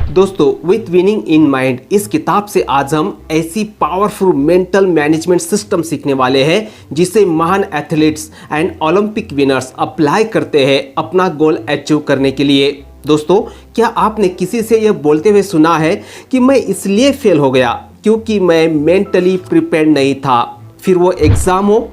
दोस्तों, with winning in mind इस किताब से आज हम ऐसी पावरफुल मेंटल मैनेजमेंट सिस्टम सीखने वाले हैं जिसे महान athletes and Olympic winners apply करते हैं अपना गोल अचीव करने के लिए। दोस्तों, क्या आपने किसी से यह बोलते हुए सुना है कि मैं इसलिए फेल हो गया क्योंकि मैं मेंटली प्रिपेयर्ड नहीं था? फिर वो एग्ज़ाम हो,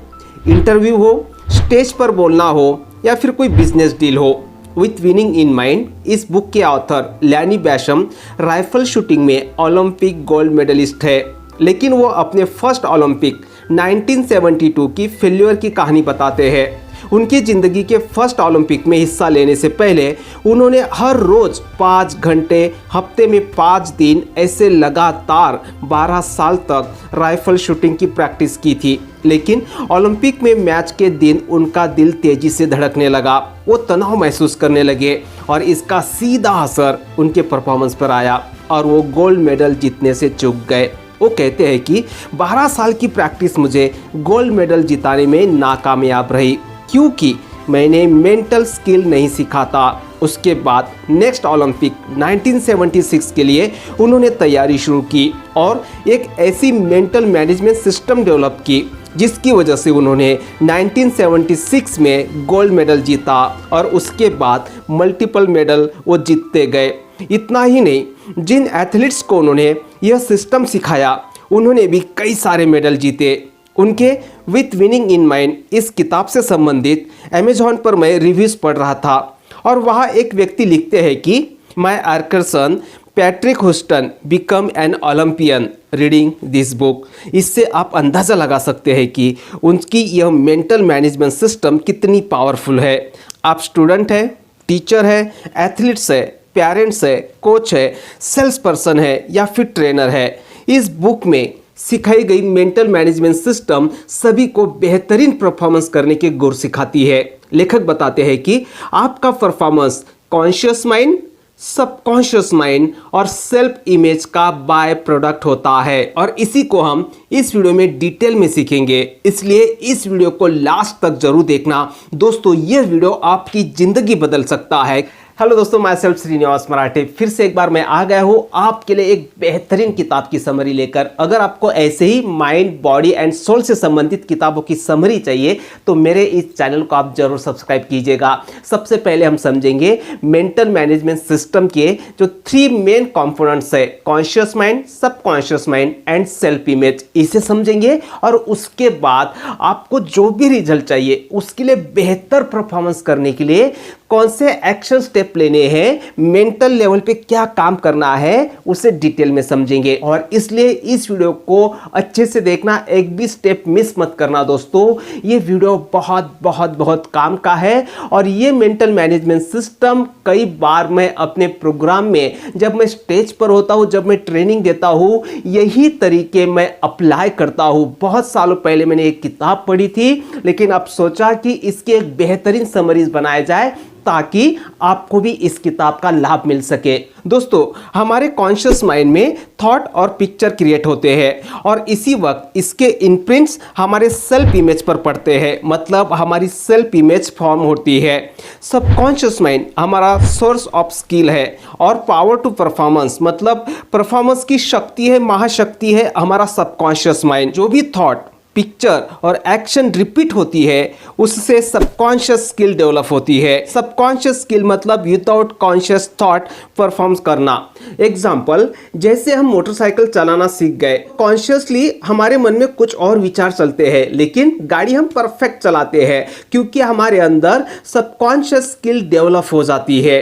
इंटरव्यू हो, स्टेज पर बोलना हो या फिर कोई बिजनेस डील हो। विथ विनिंग इन माइंड इस बुक के ऑथर लैनी बैशम राइफल शूटिंग में ओलंपिक गोल्ड मेडलिस्ट है, लेकिन वो अपने फर्स्ट ओलंपिक 1972 की फेल्योर की कहानी बताते हैं। उनकी ज़िंदगी के फर्स्ट ओलंपिक में हिस्सा लेने से पहले उन्होंने हर रोज़ 5 घंटे, हफ्ते में 5 दिन ऐसे लगातार 12 साल तक राइफल शूटिंग की प्रैक्टिस की थी। लेकिन ओलंपिक में मैच के दिन उनका दिल तेज़ी से धड़कने लगा, वो तनाव महसूस करने लगे और इसका सीधा असर उनके परफॉर्मेंस पर आया और वो गोल्ड मेडल जीतने से चूक गए। वो कहते हैं कि 12 साल की प्रैक्टिस मुझे गोल्ड मेडल जिताने में नाकामयाब रही क्योंकि मैंने मेंटल स्किल नहीं सीखा था। उसके बाद नेक्स्ट ओलंपिक 1976 के लिए उन्होंने तैयारी शुरू की और एक ऐसी मेंटल मैनेजमेंट सिस्टम डेवलप की जिसकी वजह से उन्होंने 1976 में गोल्ड मेडल जीता और उसके बाद मल्टीपल मेडल वो जीतते गए। इतना ही नहीं, जिन एथलीट्स को उन्होंने यह सिस्टम सिखाया उन्होंने भी कई सारे मेडल जीते। उनके विथ विनिंग इन माइंड इस किताब से संबंधित अमेजॉन पर मैं रिव्यूज़ पढ़ रहा था और वहाँ एक व्यक्ति लिखते हैं कि माय आर्करसन Patrick Huston become an Olympian reading this book. इससे आप अंदाज़ा लगा सकते हैं कि उनकी यह मेंटल मैनेजमेंट सिस्टम कितनी पावरफुल है। आप स्टूडेंट है, टीचर है, एथलीट्स है, पेरेंट्स है, कोच है, सेल्स पर्सन है या फिर ट्रेनर है, इस बुक में सिखाई गई मेंटल मैनेजमेंट सिस्टम सभी को बेहतरीन परफॉर्मेंस करने के गुर सिखाती है। लेखक बताते हैं कि आपका performance conscious mind, subconscious mind और सेल्फ इमेज का बाय प्रोडक्ट होता है और इसी को हम इस वीडियो में डिटेल में सीखेंगे, इसलिए इस वीडियो को लास्ट तक जरूर देखना। दोस्तों, यह वीडियो आपकी जिंदगी बदल सकता है। हेलो दोस्तों, मैं सेल्फ श्रीनिवास मराठे फिर से एक बार मैं आ गया हूँ आपके लिए एक बेहतरीन किताब की समरी लेकर। अगर आपको ऐसे ही माइंड, बॉडी एंड सोल से संबंधित किताबों की समरी चाहिए तो मेरे इस चैनल को आप जरूर सब्सक्राइब कीजिएगा। सबसे पहले हम समझेंगे मेंटल मैनेजमेंट सिस्टम के जो 3 मेन कंपोनेंट्स है, conscious mind, subconscious mind and self image, इसे समझेंगे और उसके बाद आपको जो भी रिजल्ट चाहिए उसके लिए बेहतर परफॉर्मेंस करने के लिए कौन से एक्शन स्टेप लेने हैं, मेंटल लेवल पे क्या काम करना है, उसे डिटेल में समझेंगे। और इसलिए इस वीडियो को अच्छे से देखना, एक भी स्टेप मिस मत करना। दोस्तों, ये वीडियो बहुत बहुत बहुत काम का है और ये मेंटल मैनेजमेंट सिस्टम कई बार मैं अपने प्रोग्राम में जब मैं स्टेज पर होता हूँ, जब मैं ट्रेनिंग देता हूँ, यही तरीके मैं अप्लाई करता हूँ। बहुत सालों पहले मैंने एक किताब पढ़ी थी, लेकिन अब सोचा कि इसके एक बेहतरीन समरीज बनाया जाए ताकि आपको भी इस किताब का लाभ मिल सके। दोस्तों, हमारे कॉन्शियस माइंड में थॉट और पिक्चर क्रिएट होते हैं और इसी वक्त इसके इम्प्रिंट्स हमारे सेल्फ इमेज पर पड़ते हैं, मतलब हमारी सेल्फ इमेज फॉर्म होती है। सबकॉन्शियस माइंड हमारा सोर्स ऑफ स्किल है और पावर टू परफॉर्मेंस, मतलब परफॉर्मेंस की शक्ति है, महाशक्ति है हमारा सबकॉन्शियस माइंड। जो भी थॉट, पिक्चर और एक्शन रिपीट होती है उससे सबकॉन्शियस स्किल डेवलप होती है। सबकॉन्शियस स्किल मतलब विदाउट कॉन्शियस थॉट परफॉर्म करना। एग्जाम्पल, जैसे हम मोटरसाइकिल चलाना सीख गए, कॉन्शियसली हमारे मन में कुछ और विचार चलते हैं लेकिन गाड़ी हम परफेक्ट चलाते हैं क्योंकि हमारे अंदर सबकॉन्शियस स्किल डेवलप हो जाती है।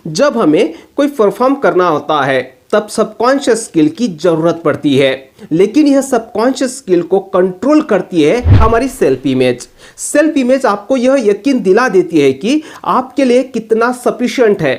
जब हमें कोई परफॉर्म करना होता है तब सबकॉन्शियस स्किल की जरूरत पड़ती है, लेकिन यह सबकॉन्शियस स्किल को कंट्रोल करती है हमारी सेल्फ इमेज। सेल्फ इमेज आपको यह यकीन दिला देती है कि आपके लिए कितना सफिशिएंट है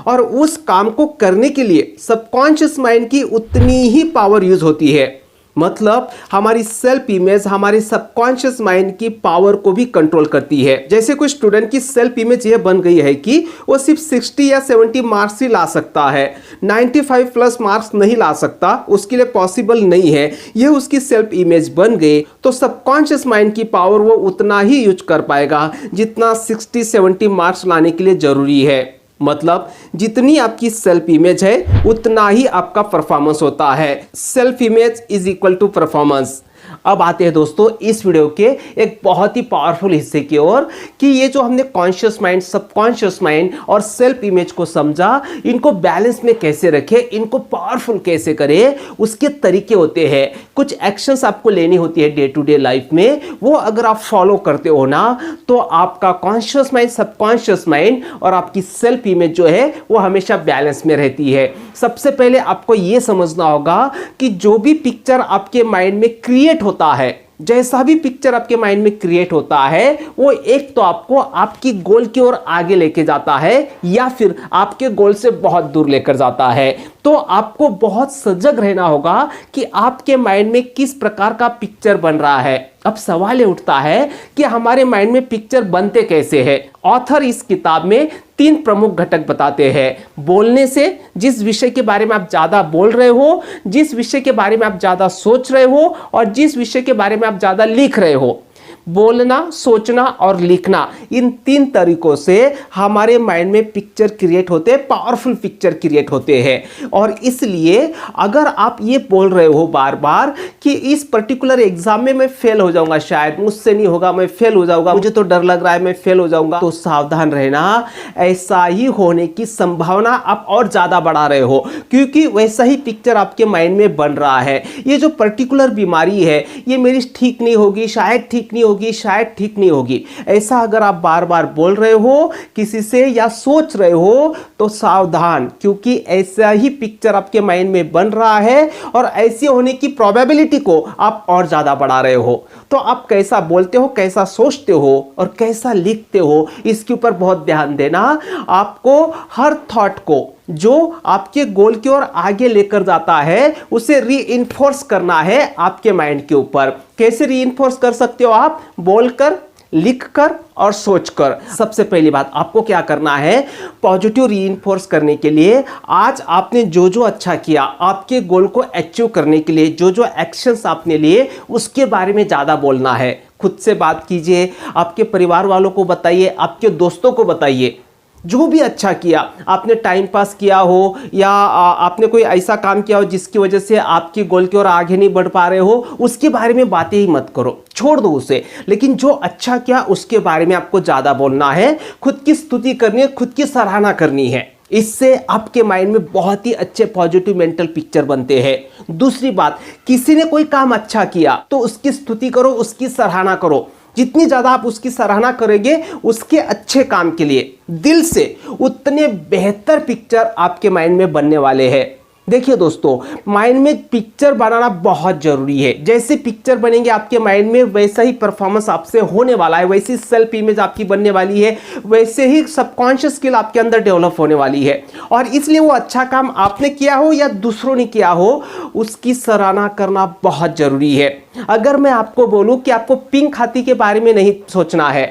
और उस काम को करने के लिए सबकॉन्शियस माइंड की उतनी ही पावर यूज होती है। मतलब हमारी सेल्फ इमेज हमारी सबकॉन्शियस माइंड की पावर को भी कंट्रोल करती है। जैसे कोई स्टूडेंट की सेल्फ इमेज यह बन गई है कि वो सिर्फ 60 या 70 मार्क्स ही ला सकता है, 95 प्लस मार्क्स नहीं ला सकता, उसके लिए पॉसिबल नहीं है, यह उसकी सेल्फ इमेज बन गई, तो सबकॉन्शियस माइंड की पावर वो उतना ही यूज कर पाएगा जितना 60-70 मार्क्स लाने के लिए जरूरी है। मतलब जितनी आपकी सेल्फ इमेज है उतना ही आपका परफॉर्मेंस होता है। Self image is equal to performance. अब आते हैं दोस्तों इस वीडियो के एक बहुत ही पावरफुल हिस्से की ओर कि ये जो हमने कॉन्शियस माइंड, सबकॉन्शियस माइंड और सेल्फ इमेज को समझा, इनको बैलेंस में कैसे रखें, इनको पावरफुल कैसे करें, उसके तरीके होते हैं। कुछ एक्शंस आपको लेनी होती है डे टू डे लाइफ में, वो अगर आप फॉलो करते हो ना तो आपका कॉन्शियस माइंड, सबकॉन्शियस माइंड और आपकी सेल्फ इमेज जो है वो हमेशा बैलेंस में रहती है। सबसे पहले आपको ये समझना होगा कि जो भी पिक्चर आपके माइंड में क्रिएट होता है, जैसा भी पिक्चर आपके माइंड में क्रिएट होता है, वो एक तो आपको आपकी गोल की ओर आगे लेके जाता है या फिर आपके गोल से बहुत दूर लेकर जाता है। तो आपको बहुत सजग रहना होगा कि आपके माइंड में किस प्रकार का पिक्चर बन रहा है। अब सवाल ये उठता है कि हमारे माइंड में पिक्चर बनते कैसे हैं। ऑथर इस किताब में 3 प्रमुख घटक बताते हैं। बोलने से, जिस विषय के बारे में आप ज्यादा बोल रहे हो, जिस विषय के बारे में आप ज्यादा सोच रहे हो और जिस विषय के बारे में आप ज्यादा लिख रहे हो। बोलना, सोचना और लिखना, इन 3 तरीकों से हमारे माइंड में पिक्चर क्रिएट होते हैं, पावरफुल पिक्चर क्रिएट होते हैं। और इसलिए अगर आप ये बोल रहे हो बार बार कि इस पर्टिकुलर एग्जाम में मैं फेल हो जाऊंगा, शायद मुझसे नहीं होगा, मैं फेल हो जाऊंगा, मुझे तो डर लग रहा है मैं फेल हो जाऊंगा, तो सावधान रहना, ऐसा ही होने की संभावना आप और ज्यादा बढ़ा रहे हो, क्योंकि वैसा ही पिक्चर आपके माइंड में बन रहा है। ये जो पर्टिकुलर बीमारी है ये मेरी ठीक नहीं होगी, शायद ठीक नहीं होगी, शायद ठीक नहीं होगी, ऐसा अगर आप बार बार बोल रहे हो किसी से या सोच रहे हो तो सावधान, क्योंकि ऐसा ही पिक्चर आपके माइंड में बन रहा है और ऐसे होने की प्रोबेबिलिटी को आप और ज्यादा बढ़ा रहे हो। तो आप कैसा बोलते हो, कैसा सोचते हो और कैसा लिखते हो, इसके ऊपर बहुत ध्यान देना। आपको हर थॉट को जो आपके गोल की ओर आगे लेकर जाता है उसे रीइंफोर्स करना है आपके माइंड के ऊपर। कैसे रीइंफोर्स कर सकते हो आप? बोलकर, लिखकर और सोचकर। सबसे पहली बात आपको क्या करना है, पॉजिटिव रीइंफोर्स करने के लिए आज आपने जो जो अच्छा किया, आपके गोल को अचीव करने के लिए जो जो एक्शंस आपने लिए, उसके बारे में ज्यादा बोलना है। खुद से बात कीजिए, आपके परिवार वालों को बताइए, आपके दोस्तों को बताइए। जो भी अच्छा किया, आपने टाइम पास किया हो या आपने कोई ऐसा काम किया हो जिसकी वजह से आपकी गोल की ओर आगे नहीं बढ़ पा रहे हो, उसके बारे में बातें ही मत करो, छोड़ दो उसे। लेकिन जो अच्छा किया उसके बारे में आपको ज्यादा बोलना है, खुद की स्तुति करनी है, खुद की सराहना करनी है। इससे आपके माइंड में बहुत ही अच्छे पॉजिटिव मेंटल पिक्चर बनते हैं। दूसरी बात, किसी ने कोई काम अच्छा किया तो उसकी स्तुति करो, उसकी सराहना करो। जितनी ज्यादा आप उसकी सराहना करेंगे उसके अच्छे काम के लिए दिल से, उतने बेहतर पिक्चर आपके माइंड में बनने वाले हैं। देखिए दोस्तों, माइंड में पिक्चर बनाना बहुत जरूरी है। जैसे पिक्चर बनेंगे आपके माइंड में, वैसा ही परफॉर्मेंस आपसे होने वाला है, वैसी सेल्फ इमेज आपकी बनने वाली है, वैसे ही सबकॉन्शियस स्किल आपके अंदर डेवलप होने वाली है। और इसलिए वो अच्छा काम आपने किया हो या दूसरों ने किया हो, उसकी सराहना करना बहुत जरूरी है। अगर मैं आपको बोलूं कि आपको पिंक हाथी के बारे में नहीं सोचना है,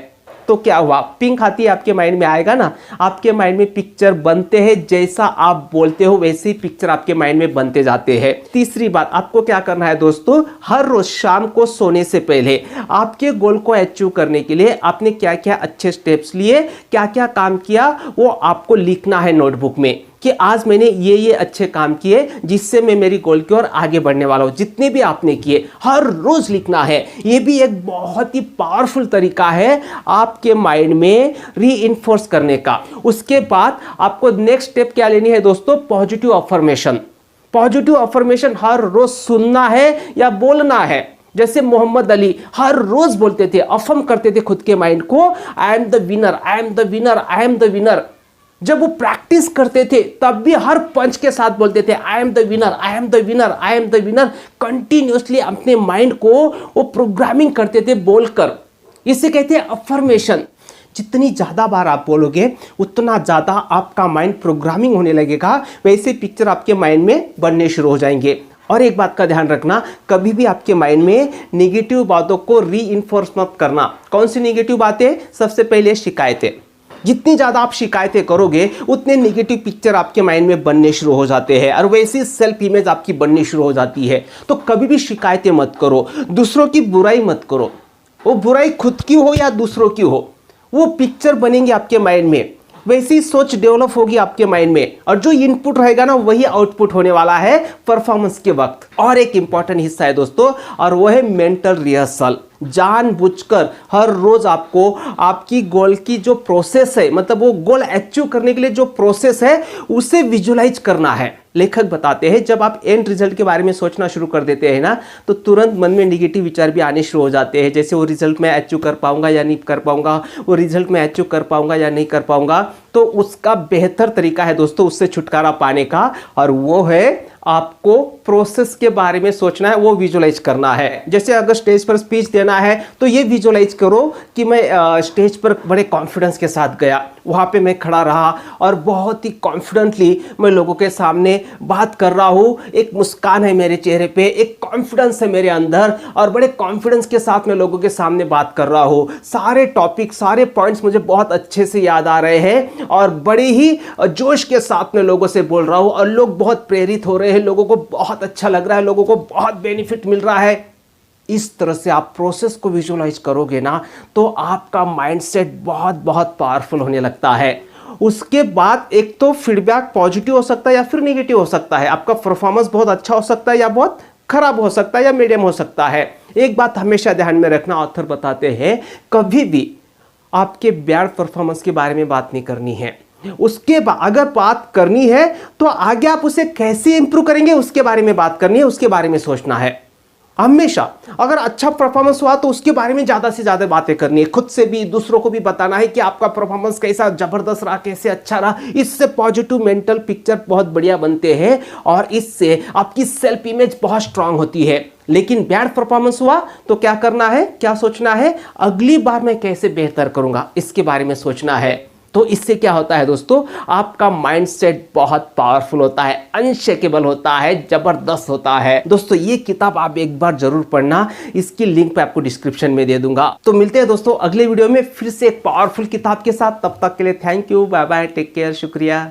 तो क्या हुआ? पिंक हाथी आपके माइंड में आएगा ना। आपके माइंड में पिक्चर बनते हैं, जैसा आप बोलते हो वैसे ही पिक्चर आपके माइंड में बनते जाते हैं। तीसरी बात, आपको क्या करना है दोस्तों, हर रोज शाम को सोने से पहले आपके गोल को अचीव करने के लिए आपने क्या क्या अच्छे स्टेप्स लिए, क्या क्या काम किया, वो आपको लिखना है नोटबुक में कि आज मैंने ये अच्छे काम किए जिससे मैं मेरी गोल की ओर आगे बढ़ने वाला हूं। जितने भी आपने किए हर रोज लिखना है। ये भी एक बहुत ही पावरफुल तरीका है आपके माइंड में रीइंफोर्स करने का। उसके बाद आपको नेक्स्ट स्टेप क्या लेनी है दोस्तों, पॉजिटिव अफर्मेशन। पॉजिटिव अफर्मेशन हर रोज सुनना है या बोलना है। जैसे मोहम्मद अली हर रोज बोलते थे, अफर्म करते थे खुद के माइंड को, I am the winner, I am the winner, I am the winner. जब वो प्रैक्टिस करते थे तब भी हर पंच के साथ बोलते थे, I am the winner, I am the winner, I am the winner. Continuously अपने माइंड को वो प्रोग्रामिंग करते थे बोलकर। इसे कहते हैं अफर्मेशन। जितनी ज़्यादा बार आप बोलोगे उतना ज़्यादा आपका माइंड प्रोग्रामिंग होने लगेगा, वैसे पिक्चर आपके माइंड में बनने शुरू हो जाएंगे। और एक बात का ध्यान रखना, कभी भी आपके माइंड में नेगेटिव बातों को रीइंफोर्स मत करना। कौन सी नेगेटिव बातें? सबसे पहले शिकायतें। जितनी ज़्यादा आप शिकायतें करोगे उतने नेगेटिव पिक्चर आपके माइंड में बनने शुरू हो जाते हैं और वैसी सेल्फ इमेज आपकी बननी शुरू हो जाती है। तो कभी भी शिकायतें मत करो, दूसरों की बुराई मत करो। वो बुराई खुद की हो या दूसरों की हो, वो पिक्चर बनेंगे आपके माइंड में। वैसी सोच डेवलप होगी आपके माइंड में, और जो इनपुट रहेगा ना वही आउटपुट होने वाला है परफॉर्मेंस के वक्त। और एक इंपॉर्टेंट हिस्सा है दोस्तों, और वो है मेंटल रिहर्सल। जानबूझकर हर रोज आपको आपकी गोल की जो प्रोसेस है, मतलब वो गोल अचीव करने के लिए जो प्रोसेस है उसे विजुलाइज करना है। लेखक बताते हैं जब आप एंड रिजल्ट के बारे में सोचना शुरू कर देते हैं ना, तो तुरंत मन में निगेटिव विचार भी आने शुरू हो जाते हैं, जैसे वो रिजल्ट मैं अचीव कर पाऊंगा या नहीं कर पाऊंगा, वो रिजल्ट मैं अचीव कर पाऊंगा या नहीं कर पाऊंगा। तो उसका बेहतर तरीका है दोस्तों उससे छुटकारा पाने का, और वो है आपको प्रोसेस के बारे में सोचना है, वो विजुलाइज करना है। जैसे अगर स्टेज पर स्पीच देना है तो ये विजुलाइज करो कि मैं स्टेज पर बड़े कॉन्फिडेंस के साथ गया, वहाँ पे मैं खड़ा रहा और बहुत ही कॉन्फिडेंटली मैं लोगों के सामने बात कर रहा हूँ, एक मुस्कान है मेरे चेहरे पे, एक कॉन्फिडेंस है मेरे अंदर, और बड़े कॉन्फिडेंस के साथ मैं लोगों के सामने बात कर रहा हूँ। सारे टॉपिक, सारे पॉइंट्स मुझे बहुत अच्छे से याद आ रहे हैं, और बड़े ही जोश के साथ मैं लोगों से बोल रहा हूँ, और लोग बहुत प्रेरित हो रहे हैं, लोगों को बहुत अच्छा लग रहा है, लोगों को बहुत बेनिफिट मिल रहा है। इस तरह से आप प्रोसेस को विजुअलाइज करोगे ना, तो आपका माइंडसेट बहुत बहुत पावरफुल होने लगता है। उसके बाद एक तो फीडबैक पॉजिटिव हो सकता है या फिर नेगेटिव हो सकता है, आपका परफॉर्मेंस बहुत अच्छा हो सकता है या बहुत खराब हो सकता है या मीडियम हो सकता है। एक बात हमेशा ध्यान में रखना, ऑथर बताते हैं कभी भी आपके बैड परफॉर्मेंस के बारे में बात नहीं करनी है। उसके बाद अगर बात करनी है तो आगे आप उसे कैसे इंप्रूव करेंगे उसके बारे में बात करनी है, उसके बारे में सोचना है। हमेशा अगर अच्छा परफॉर्मेंस हुआ तो उसके बारे में ज्यादा से ज्यादा बातें करनी है, खुद से भी दूसरों को भी बताना है कि आपका परफॉर्मेंस कैसा जबरदस्त रहा, कैसे अच्छा रहा। इससे पॉजिटिव मेंटल पिक्चर बहुत बढ़िया बनते हैं, और इससे आपकी सेल्फ इमेज बहुत स्ट्रांग होती है। लेकिन बैड परफॉर्मेंस हुआ तो क्या करना है, क्या सोचना है, अगली बार मैं कैसे बेहतर करूंगा इसके बारे में सोचना है। तो इससे क्या होता है दोस्तों, आपका माइंडसेट बहुत पावरफुल होता है, अनशेकेबल होता है, जबरदस्त होता है। दोस्तों ये किताब आप एक बार जरूर पढ़ना, इसकी लिंक पे आपको डिस्क्रिप्शन में दे दूंगा। तो मिलते हैं दोस्तों अगले वीडियो में फिर से एक पावरफुल किताब के साथ। तब तक के लिए thank you, bye bye, take care, शुक्रिया।